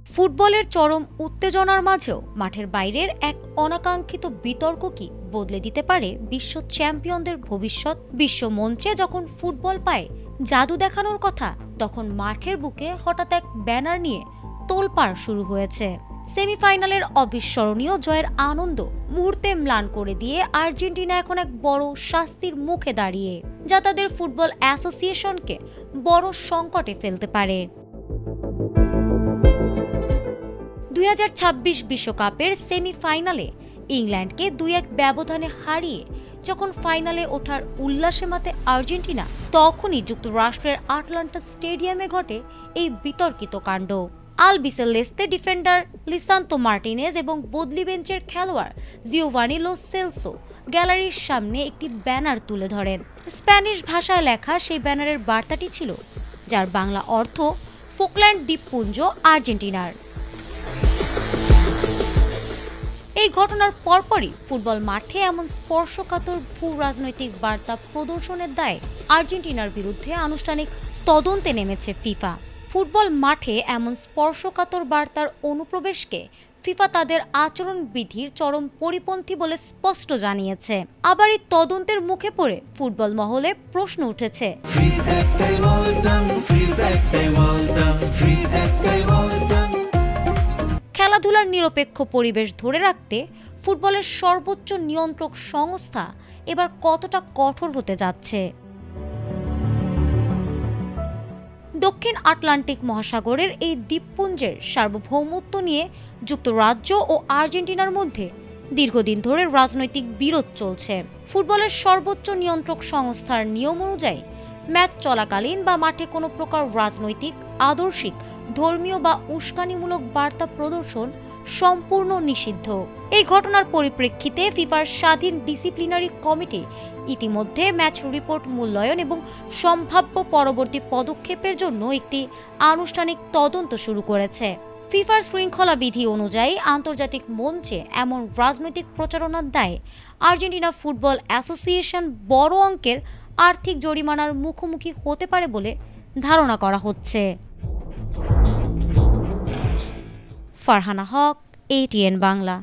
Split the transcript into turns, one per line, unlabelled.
ফুটবলের চরম উত্তেজনার মাঝেও মাঠের বাইরের এক অনাকাঙ্ক্ষিত বিতর্ক কি বদলে দিতে পারে বিশ্ব চ্যাম্পিয়নদের ভবিষ্যৎ। বিশ্ব মঞ্চে যখন ফুটবল পায় জাদু দেখানোর কথা, তখন মাঠের বুকে হঠাৎ এক ব্যানার নিয়ে তোলপাড় শুরু হয়েছে। সেমিফাইনালের অবিস্মরণীয় জয়ের আনন্দ মুহূর্তে ম্লান করে দিয়ে আর্জেন্টিনা এখন এক বড় শাস্তির মুখে দাঁড়িয়ে, যা তাদের ফুটবল অ্যাসোসিয়েশনকে বড় সংকটে ফেলতে পারে। 2026 বিশ্বকাপের সেমিফাইনালে ইংল্যান্ডকে 2-1 ব্যবধানে হারিয়ে যখন ফাইনালে ওঠার উল্লাসে মাতে আর্জেন্টিনা, তখনই যুক্তরাষ্ট্রের আটলান্টা স্টেডিয়ামে ঘটে এই বিতর্কিত কাণ্ড। আলবিসেলেস্তে ডিফেন্ডার লিসান্তো মার্টিনেজ এবং বদলি বেঞ্চের খেলোয়াড় জিওভানি লো সেলসো গ্যালারির সামনে একটি ব্যানার তুলে ধরেন। স্প্যানিশ ভাষায় লেখা সেই ব্যানারের বার্তাটি ছিল, যার বাংলা অর্থ ফোকল্যান্ড দ্বীপপুঞ্জ আর্জেন্টিনার। এই ঘটনার পরপরই ফুটবল মাঠে এমন স্পর্শকাতর ভূ রাজনৈতিক বার্তা প্রদর্শনের দায়ে আর্জেন্টিনার বিরুদ্ধে আনুষ্ঠানিক তদন্তে নেমেছে ফিফা। ফুটবল মাঠে এমন স্পর্শকাতর বার্তার অনুপ্রবেশকে ফিফা তাদের আচরণবিধির চরম পরিপন্থী বলে স্পষ্ট জানিয়েছে। আবার এই তদন্তের মুখে পড়ে ফুটবল মহলে প্রশ্ন উঠেছে, খেলাধুলার নিরপেক্ষ পরিবেশ ধরে রাখতে ফুটবলের সর্বোচ্চ নিয়ন্ত্রক সংস্থা এবার কতটা কঠোর হতে যাচ্ছে। দক্ষিণ আটলান্টিক মহাসাগরের এই দ্বীপপুঞ্জের সার্বভৌমত্ব নিয়ে যুক্তরাজ্য ও আর্জেন্টিনার মধ্যে দীর্ঘদিন ধরে রাজনৈতিক বিরোধ চলছে। ফুটবলের সর্বোচ্চ নিয়ন্ত্রক সংস্থার নিয়ম অনুযায়ী ম্যাচ চলাকালীন বা মাঠে কোনো প্রকার রাজনৈতিক, আদর্শিক, ধর্মীয় বা উস্কানিমূলক বার্তা প্রদর্শন সম্পূর্ণ নিষিদ্ধ। এই ঘটনার পরিপ্রেক্ষিতে ফিফার স্বাধীন ডিসিপ্লিনারি কমিটি ইতিমধ্যে ম্যাচ রিপোর্ট মূল্যায়ন এবং সম্ভাব্য পরবর্তী পদক্ষেপের জন্য একটি আনুষ্ঠানিক তদন্ত শুরু করেছে। ফিফার শৃঙ্খলা বিধি অনুযায়ী আন্তর্জাতিক মঞ্চে এমন রাজনৈতিক প্রচারণার দায়ে আর্জেন্টিনা ফুটবল অ্যাসোসিয়েশন বড় অঙ্কের আর্থিক জরিমানার মুখোমুখি হতে পারে বলে ধারণা করা হচ্ছে। ফারহানা হক, ATN বাংলা।